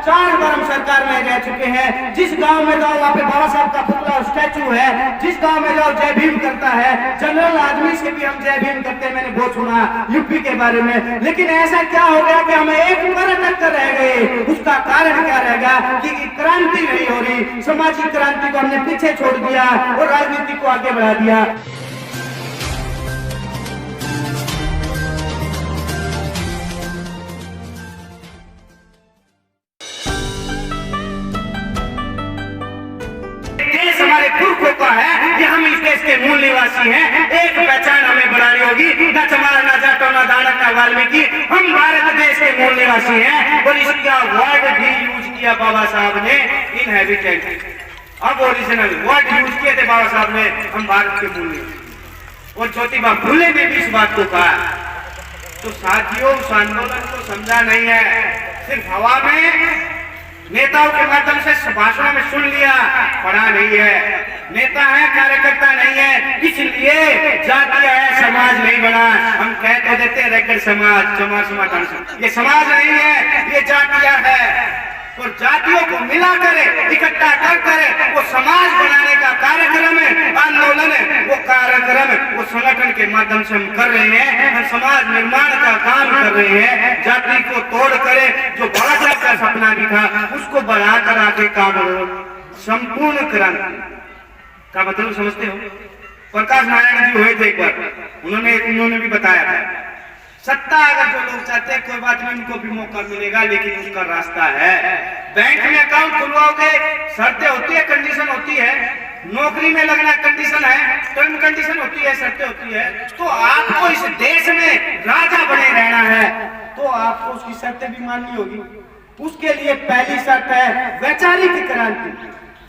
4 बार हम सरकार में रह चुके हैं। जिस गांव में जाओ वहाँ पे बाबा साहब का पुतला और स्टैचू है, जिस गांव में जाओ जय भीम करता है, जनरल आदमी से भी हम जय भीम करते हैं। मैंने बहुत सुना यूपी के बारे में, लेकिन ऐसा क्या हो गया कि हमें एक पर टक्कर रह गए। उसका कारण क्या रहेगा कि क्रांति नहीं हो रही, सामाजिक क्रांति को हमने पीछे छोड़ दिया और राजनीति को आगे बढ़ा दिया। देश हमारे पुरखों का है कि हम इस देश के मूल निवासी हैं। एक पहचान हमें बनानी होगी, न चमार, न जाटो, न दानव, न वाल्मीकि, हम भारत देश के मूल निवासी हैं। और इसका वर्ड भी यूज किया बाबा साहब ने, इनहैबिटेंट। अब ओरिजिनल वर्ड यूज किए थे बाबा साहब ने, हम भारत के मूल निवासी। और ज्योतिबा फुले ने भी इस बात को कहा। तो साथियों, उस आंदोलन को समझा नहीं है, सिर्फ हवा में नेताओं के माध्यम से भाषणों में सुन लिया, पढ़ा नहीं है। नेता है, कार्यकर्ता नहीं है, इसलिए जातीय है, समाज नहीं बना। हम कह तो देते हैं रेकड़ समाज, चमार समाज, ये समाज नहीं है, ये जातीय है। और जातियों को मिला करे, इकट्ठा कर करे, वो समाज बनाने का कार्यक्रम है, आंदोलन है, वो कार्यक्रम है, वो संगठन के माध्यम से हम कर रहे हैं। हम समाज निर्माण का काम कर रहे हैं। जाति को तोड़ करे, जो बाबा साहब का सपना भी था उसको बढ़ा कर आगे काम करो। संपूर्ण क्रांति का मतलब समझते हो? प्रकाश नारायण जी हुए थे एक बार, उन्होंने भी बताया था, सत्ता अगर जो लोग चाहते हैं कोई बात नहीं, उनको भी मौका मिलेगा, लेकिन उसका रास्ता है। बैंक में अकाउंट खुलवाओगे, शर्तें होती है, कंडीशन होती है। नौकरी में लगना कंडीशन है, टर्म कंडीशन होती है, शर्तें होती है। तो आपको इस देश में राजा बने रहना है तो आपको उसकी शर्तें भी माननी होगी। उसके लिए पहली शर्त है वैचारिक क्रांति,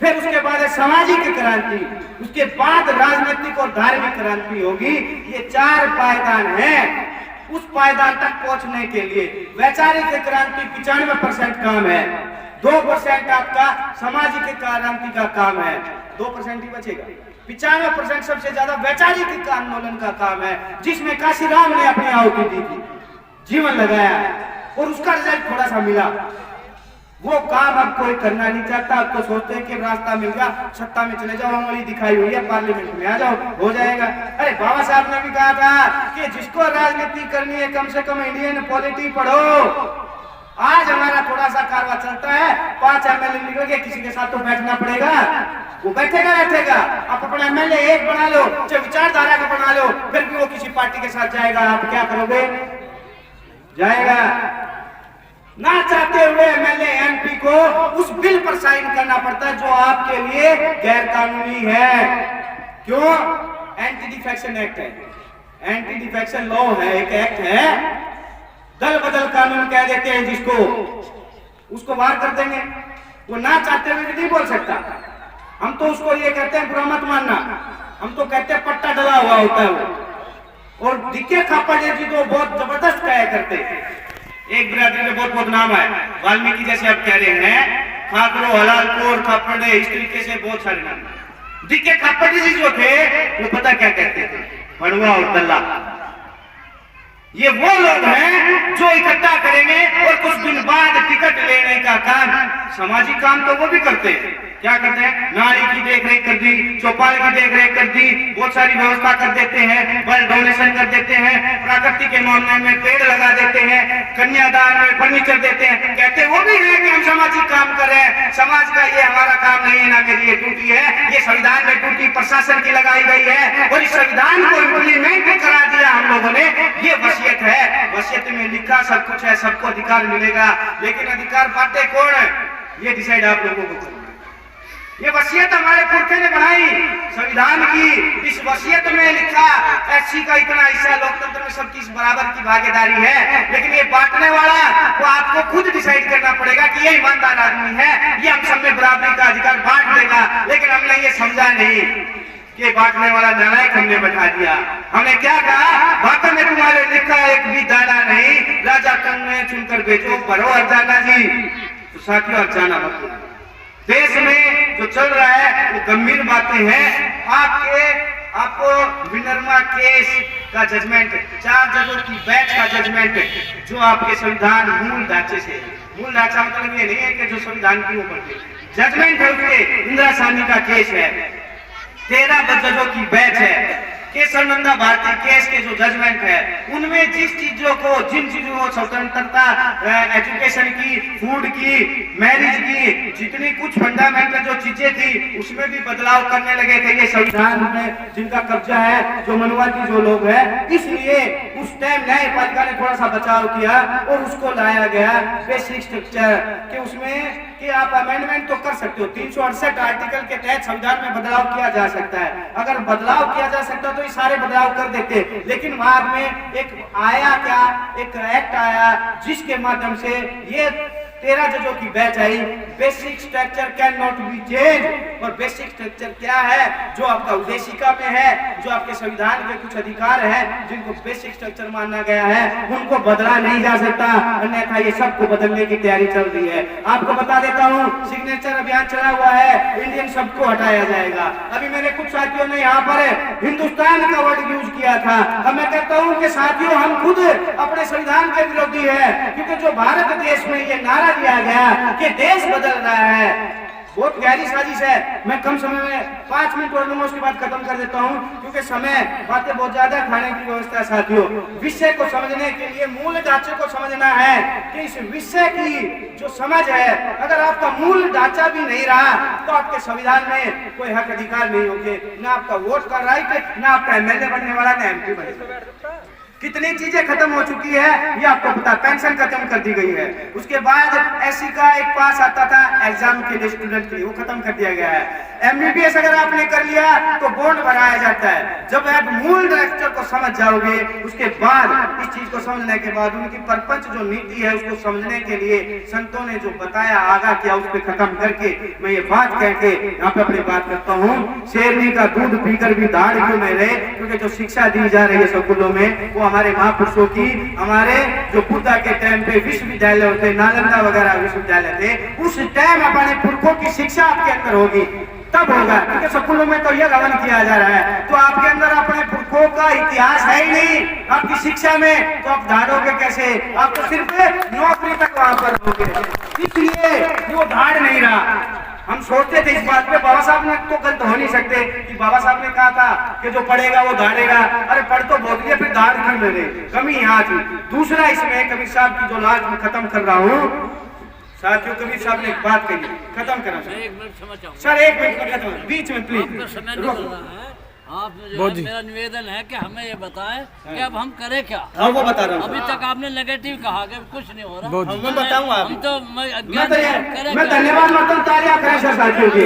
फिर उसके बाद है सामाजिक क्रांति, उसके बाद राजनीतिक और धार्मिक क्रांति होगी। ये 4 पायदान हैं। उस पायदान तक पहुंचने के लिए वैचारिक क्रांति 95% काम है, 2% आपका सामाजिक क्रांति का काम है, 2% ही बचेगा। 95% सबसे ज्यादा वैचारिक आंदोलन का काम है, जिसमें काशीराम ने अपनी आहुति दी थी, जीवन लगाया और उसका रिजल्ट थोड़ा सा मिला। वो काम अब कोई करना नहीं चाहता। अब तो सोचते हैं कि रास्ता मिल गया, सत्ता में चले जाओ, उंगली दिखाई हुई है, पार्लियामेंट में आ जाओ, हो जाएगा। अरे बाबा साहब ने भी कहा था कि जिसको राजनीति करनी है कम से कम इंडियन पॉलिटी पढ़ो। आज हमारा थोड़ा सा कारवा चलता है, 5 MLA निकल के किसी के साथ तो बैठना पड़ेगा, वो बैठेगा। आप अपना MLA एक बना लो, चाहे विचारधारा का बना लो, फिर भी वो किसी पार्टी के साथ जाएगा। आप क्या करोगे? जाएगा। ना चाहते हुए MLA MP को उस बिल पर साइन करना पड़ता है जो आपके लिए गैर कानूनी है। क्यों? एंटी डिफेक्शन एक्ट है, एंटी डिफेक्शन लॉ है, एक एक्ट है, दल बदल कानून कह देते हैं जिसको, उसको बाहर कर देंगे। वो ना चाहते हुए भी नहीं बोल सकता। हम तो उसको ये कहते हैं बुरा मत मानना, हम तो कहते हैं पट्टा डला हुआ होता है वो। और दिखे खापा जी तो बहुत जबरदस्त कहा करते। एक बिरादरी में बहुत नाम है, वाल्मीकि जैसे आप कह रहे हैं, खाकरो, हलालपुर, खापड़े, इस तरीके से बहुत सारे नाम। दिखे खापड़ी जी जो थे वो पता क्या कहते थे? भड़ुआ और दल्ला। ये वो लोग हैं जो इकट्ठा करेंगे और कुछ दिन बाद टिकट लेने का काम, सामाजिक काम तो वो भी करते हैं। क्या करते हैं? नाली की देखरेख कर दी, चौपाल की देखरेख कर दी, बहुत सारी व्यवस्था कर देते हैं, बल्क डोनेशन कर देते हैं, प्रकृति के मामले में पेड़ लगा देते हैं, कन्यादान में फर्नीचर देते हैं। कहते वो भी है कि हम सामाजिक काम कर रहे हैं। समाज का ये हमारा काम नहीं है, ना मेरी ये ड्यूटी है, ये संविधान में ड्यूटी प्रशासन की लगाई गई है और इस संविधान को इम्प्लीमेंट करा दिया हम लोगों ने। ये वसीयत है, वसीयत में लिखा सब कुछ है, सबको अधिकार मिलेगा, लेकिन अधिकार पाते कौन है ये डिसाइड आप लोगों को करना। ये वसीयत हमारे पुरखे ने बनाई संविधान की। इस वसीयत में लिखा SC का इतना हिस्सा, लोकतंत्र में सबकी बराबर की भागीदारी है, लेकिन ये बांटने वाला वो आपको खुद डिसाइड करना पड़ेगा कि ये ईमानदार आदमी है, ये हम सब में बराबरी का अधिकार बांट देगा। लेकिन हमने ये समझा नहीं कि बांटने वाला नालायक हमने बैठा दिया। हमने क्या कहा? बातों में तुम्हारे लिखा एक भी दाना नहीं, राजा कंग में चुनकर बेचो, भरो अरजाना जी। तो साथियों, अरजाना मत। देश में जो चल रहा है वो गंभीर बातें हैं। आपको विनर्मा केस का जजमेंट, 4 जजों की बेंच का जजमेंट जो आपके संविधान मूल ढांचे से मूल ढांचा मतलब ये नहीं है कि जो संविधान की ऊपर के जजमेंट है उसके इंदिरा साहनी का केस है, 13 जजों की बेंच है, केशवानंदा भारती केस के जो जजमेंट है उनमें जिन चीजों को स्वतंत्रता, एजुकेशन की, फूड की, मैरिज की, जितनी कुछ फंडामेंटल जो चीजें थी उसमें भी बदलाव करने लगे थे ये संविधान में जिनका कब्जा है, जो मनुवादी जो लोग हैं। इसलिए उस टाइम न्यायपालिका ने थोड़ा सा बचाव किया और उसको लाया गया बेसिक स्ट्रक्चर कि उसमें कि आप अमेंडमेंट तो कर सकते हो, 368 आर्टिकल के तहत संविधान में बदलाव किया जा सकता है। अगर बदलाव किया जा सकता तो ये सारे बदलाव कर देते, लेकिन बाद में एक आया क्या, एक एक्ट आया जिसके माध्यम से ये 13 जजों की bench I, basic structure can not be change. और बेसिक स्ट्रक्चर क्या है? जो आपका उद्देशिका में है, जो आपके संविधान के कुछ अधिकार है जिनको बेसिक स्ट्रक्चर माना गया है, उनको बदला नहीं जा सकता, अन्यथा ये सबको बदलने की तैयारी चल रही है। आपको बता देता हूँ, सिग्नेचर अभियान चला हुआ है, इंडियन सबको हटाया जाएगा। अभी मेरे कुछ साथियों ने यहाँ पर हिंदुस्तान का वर्ड यूज किया था। अब मैं कहता हूँ कि साथियों हम खुद अपने संविधान के विरोधी है, क्योंकि जो भारत देश में ये नारा दिया गया कि देश बदल रहा है, बहुत गहरी साजिश है। मैं कम समय में 5 मिनट और लूंगा, उसके बाद खत्म कर देता हूं क्योंकि समय बातें बहुत ज्यादा, खाने की व्यवस्था है। साथियों, विषय को समझने के लिए मूल ढांचे को समझना है कि इस विषय की जो समझ है, अगर आपका मूल ढांचा भी नहीं रहा तो आपके संविधान में कोई हक अधिकार नहीं होंगे, ना आपका वोट का राइट, ना आपका एमएलए बनने वाला, ना एमपी बनेगा। कितनी चीजें खत्म हो चुकी है ये आपको पता, पेंशन खत्म कर दी गई है। उसके बाद एससी का एक पास आता था एग्जाम के लिए, स्टूडेंट के लिए, वो खत्म कर दिया गया है। एमबीबीएस अगर आपने कर लिया तो बॉन्ड भराया जाता है। जब आप मूल स्ट्रक्चर को समझ जाओगे, उसके बाद इस चीज को समझने के बाद उनकी प्रपंच जो नीति है उसको समझने के लिए संतों ने जो बताया, आगा किया, उस पर खत्म करके मैं ये बात कह के यहाँ पे अपनी बात करता हूँ। शेरनी का दूध पीकर भी दाढ़ क्यों नहीं रहे? क्योंकि जो शिक्षा दी जा रही है स्कूलों में वो हमारे महापुरुषों की, हमारे जो बुद्धा के टाइम पे विश्वविद्यालय होते, नालंदा वगैरह विश्वविद्यालय थे, उस टाइम अपने पुरखों की शिक्षा आपके अंदर होगी, तब होगा। क्योंकि स्कूलों में तो यह गमन किया जा रहा है, तो आपके अंदर अपने पुरखों का इतिहास है ही नहीं आपकी शिक्षा में, तो आप धाड़ोगे कैसे? आप तो सिर्फ नौकरी तक वहां पर होगे, इसलिए वो धाड़ नहीं रहा। हम सोचते थे इस बात पे, बाबा साहब ने तो गलत हो नहीं सकते कि बाबा साहब ने कहा था कि जो पढ़ेगा वो धाड़ेगा। अरे पढ़ तो बहुत लिया, फिर धाड़ क्यों ले रहे? कमी यहाँ थी। दूसरा, इसमें कबीर साहब की जो लास्ट में खत्म कर रहा हूँ साथियों, कबीर साहब ने एक बात कही, खत्म करा सर, 1 मिनट सर, 1 मिनट खत्म, बीच में प्लीज। आपने मेरा निवेदन है कि हमें ये बताएं कि अब हम करें क्या। हाँ, वो बता रहा हूँ। अभी तक आपने नेगेटिव कहा कि कुछ नहीं हो रहा। मैं बताऊंगा। हम तो मैं धन्यवाद माता हूँ, तालियां करें सर साथियों की।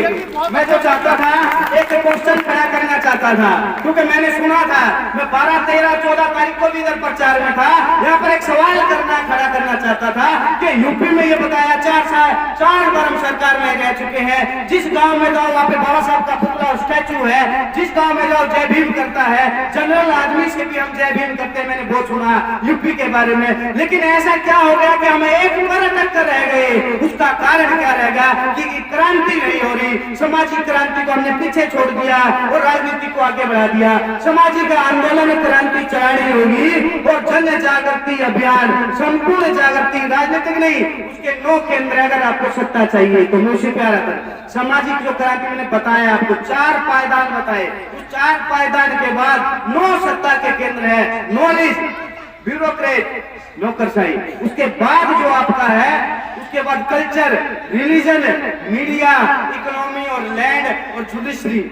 मैं जो चाहता था, एक क्वेश्चन खड़ा करना चाहता था, क्योंकि मैंने सुना था, मैं 12, 13, 14 तारीख को भी इधर प्रचार में था, यहाँ पर एक सवाल खड़ा करना चाहता था कि यूपी में ये बताया 4 बार हम सरकार में रह चुके हैं, जिस गाँव में जाओ वहाँ पे बाबा साहब का पुतला और स्टैचू है, जिस गाँव में जय भीम करता है, जनरल आदमी से भी हम जय भीम करते हैं। मैंने बहुत सुना यूपी के बारे में, लेकिन ऐसा क्या हो गया कि हमें एक बार अटक कर रह गए? उसका कारण क्या रहेगा कि क्रांति नहीं हो रही। सामाजिक क्रांति को हमने पीछे छोड़ दिया और राजनीति को आगे बढ़ा दिया। सामाजिक आंदोलन क्रांति चलानी होगी और जन जागृति अभियान, संपूर्ण जागृति, राजनीतिक नहीं, उसके 9 केंद्र। अगर आपको सत्ता चाहिए तो मुझे प्यारा कर सामाजिक जो क्रांति मैंने बताया आपको, 4 पायदान बताए, 4 पायदान के बाद 9 सत्ता के केंद्र है। नॉलेज, ब्यूरोक्रेट, नौकरशाही, उसके बाद जो आपका है, उसके बाद कल्चर, रिलीजन, मीडिया, इकोनॉमी और लैंड और जुडिशरी।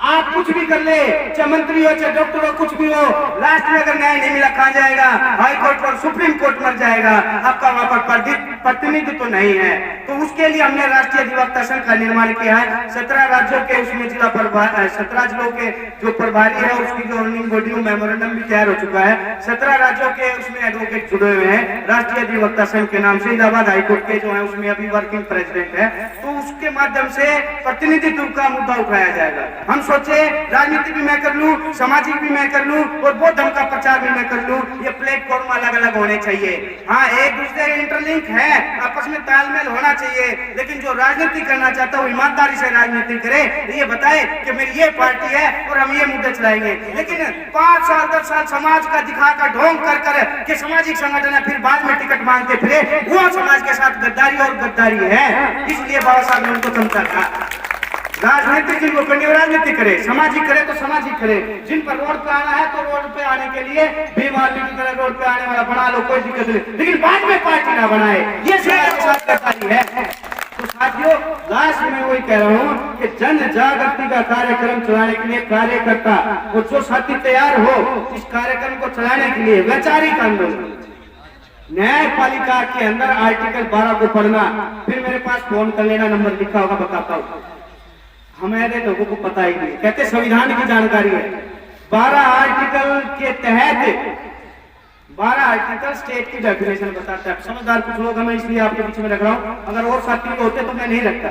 आप कुछ भी कर ले, चाहे मंत्री हो चाहे डॉक्टर हो, कुछ भी हो, लास्ट में अगर न्याय नहीं मिला कहाँ जाएगा? हाई कोर्ट और सुप्रीम कोर्ट मर जाएगा, आपका वहां पर प्रतिनिधित्व तो नहीं है। तो उसके लिए हमने राष्ट्रीय अधिवक्ता संघ का निर्माण किया है। 17 राज्यों के उसमें जिला प्रभारी, 17 जिलों के जो प्रभारी है उसकी गवर्निंग बॉडी मेमोरेंडम भी तैयार हो चुका है। 17 राज्यों के उसमें एडवोकेट जुड़े हुए हैं राष्ट्रीय अधिवक्ता संघ के नाम से। इलाहाबाद हाईकोर्ट के जो है उसमें अभी वर्किंग प्रेसिडेंट है, तो उसके माध्यम से प्रतिनिधित्व का मुद्दा उठाया जाएगा। हम सोचे राजनीति भी मैं कर लूं, सामाजिक भी मैं कर लूं और बौद्ध धर्म का प्रचार भी मैं कर लूं, ये प्लेटफॉर्म अलग अलग होने चाहिए। हाँ, एक दूसरे इंटरलिंक है, आपस में तालमेल होना चाहिए, लेकिन जो राजनीति करना चाहता है वो ईमानदारी से राजनीति करे, ये बताए कि मेरी ये पार्टी है और हम ये मुद्दे चलाएंगे। लेकिन 5 साल 10 साल समाज का दिखा कर ढोंग कर कर के सामाजिक संगठन है, फिर बाद में टिकट मांगते फिरे, वो समाज के साथ गद्दारी और गद्दारी है। इसलिए बाबा साहब ने उनको समझा था राजनीति जिनको करनी हो राजनीति करे, सामाजिक करे तो सामाजिक करे। जिन पर रोड पे आना है तो रोड पे आने के लिए भीम आर्मी की तरह रोड पे आने वाला बना लो, कोई दिक्कत नहीं, लेकिन बाद में पार्टी ना बनाए, ये समाज के साथ गद्दारी है। तो साथियों, लास्ट में वही कह रहा हूँ कि जन जागृति का कार्यक्रम चलाने के लिए कार्यकर्ता और जो साथी तैयार हो इस कार्यक्रम को चलाने के लिए वैचारिक आंदोलन, न्यायपालिका के अंदर आर्टिकल 12 को पढ़ना, फिर मेरे पास फोन कर लेना, नंबर लिखा होगा, बताता हूँ। हमारे लोगों को पता ही नहीं, कहते संविधान की जानकारी है। 12 आर्टिकल के तहत 12 आर्टिकल स्टेट की डेफिनेशन बताता है। समझदार कुछ लोग हमें, इसलिए आपके बीच में रख रहा हूँ, अगर और साथी होते तो मैं नहीं रखता।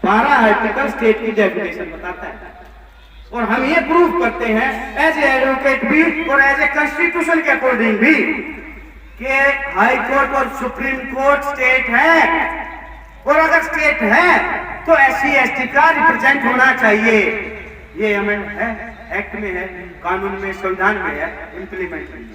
12 आर्टिकल स्टेट की डेफिनेशन बताता है और हम ये प्रूव करते हैं एज ए एडवोकेट भी और एज ए कॉन्स्टिट्यूशन के अकॉर्डिंग भी कि हाई कोर्ट और सुप्रीम कोर्ट स्टेट है, और अगर स्टेट है तो SC ST का रिप्रेजेंट होना चाहिए। ये हमें है, एक्ट में है, कानून में, संविधान में है, इम्प्लीमेंट में।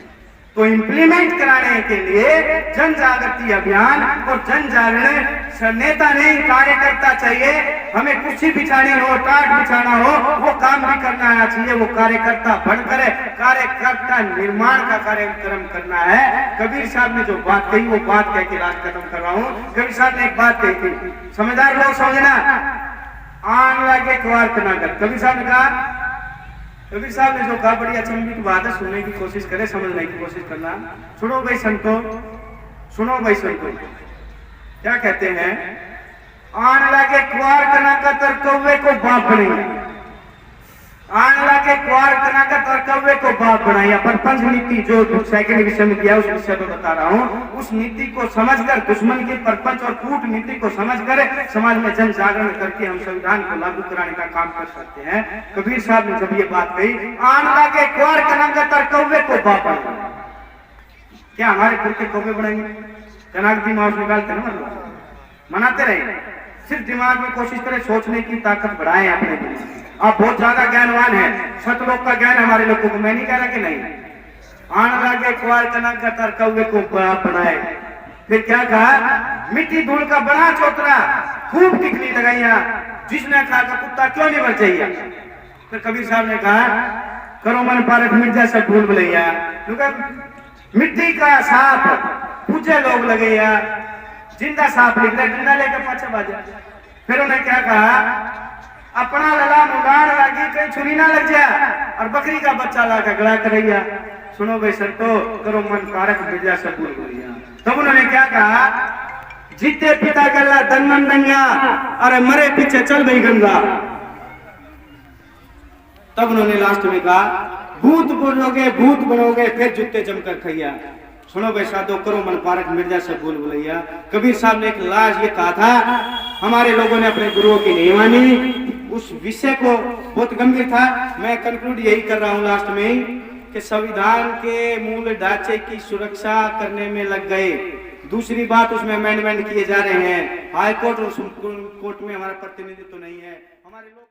तो इम्प्लीमेंट कराने के लिए जन जागृति अभियान और जन जागरण नेता नहीं कार्यकर्ता चाहिए। हमें कुर्सी बिछानी हो, टाट बिछाना हो, वो काम भी करना आना चाहिए। वो कार्यकर्ता बनकर कार्यकर्ता निर्माण का कार्यक्रम करना है। कबीर साहब ने जो बात कही वो बात कह के लास्ट खत्म कर रहा हूँ। कबीर साहब ने एक बात कही थी, समझदार लोग समझना, आन लगे कुआर कनाकर। कबीर साहब ने कहा, कबीर साहब ने जो कहा बड़ी अचंभी की बात है, सुनने की कोशिश करे, समझने की कोशिश करना। सुनो भाई संतो, सुनो भाई संतो, क्या कहते हैं, आन लगे कुआर कनाकर तर कौवे को बाप बनाइए, आन लगे कुआर कनाकर तर कौवे को बाप बनाइए। परपंच नीति जो सेकंड विषय में किया उस विषय पर बता रहा हूँ। उस नीति को समझकर, दुश्मन की परपंच और कूट नीति को समझकर समाज में जन जागरण करके हम संविधान को लागू कराने का काम कर सकते हैं। कबीर साहब ने जब ये बात कही, आन लगे कुआर कनाकर तर कौवे को बाप बनाइए, क्या हमारे खुद के कौवे बनाएंगे? कनाक दिमाग निकालते ना, मनाते रहे, सिर्फ दिमाग में कोशिश करें, सोचने की ताकत बढ़ाएं अपने दिमाग। आप बहुत ज्यादा ज्ञानवान है, सतलोक का ज्ञान हमारे लोगों को, मैं नहीं कह रहा कि नहीं। आन लागे कुआर कनाकर तर कौवे को बाप बनाए। फिर क्या कहा, मिट्टी धूल का बड़ा चौतरा खूब टिकली लगाइया, जिसने कहा कि कुत्ता क्यों नहीं मर जाइए। फिर कबीर साहब ने कहा, करो मन पारक मिर्जा से भूल भलैया, मिट्टी का सांप पूछे लोग लगे, जिंदा सांप लिख रहे, जिंदा लेकर पाछा बाजा। फिर उन्हें क्या कहा, अपना लला मुगाड़ लागी कहीं छुरी ना लग जाए, और बकरी का बच्चा लाकर गड़ा करैया। सुनो भाई संतो, करो मन कारक मिर्जा से भूल भलैया। तब उन्होंने क्या कहा, जीते पिता गल्ला दनमन दंगा, अरे मरे पीछे चल भाई गंगा। तब उन्होंने लास्ट में कहा, भूत बोलोगे भूत बनोगे फिर जूते जमकर खैया। सुनो भाई साधो, करो मन पारक मिर्जा से भूल भलैया। कबीर साहब ने एक लाज ये कहा था, हमारे लोगों ने अपने गुरुओं की नहीं मानी। उस विषय को बहुत गंभीर था। मैं कंक्लूड यही कर रहा हूँ लास्ट में कि संविधान के मूल ढांचे की सुरक्षा करने में लग गए। दूसरी बात, उसमें अमेंडमेंट किए जा रहे हैं। हाई कोर्ट और सुप्रीम कोर्ट में हमारा प्रतिनिधित्व तो नहीं है। हमारे लोग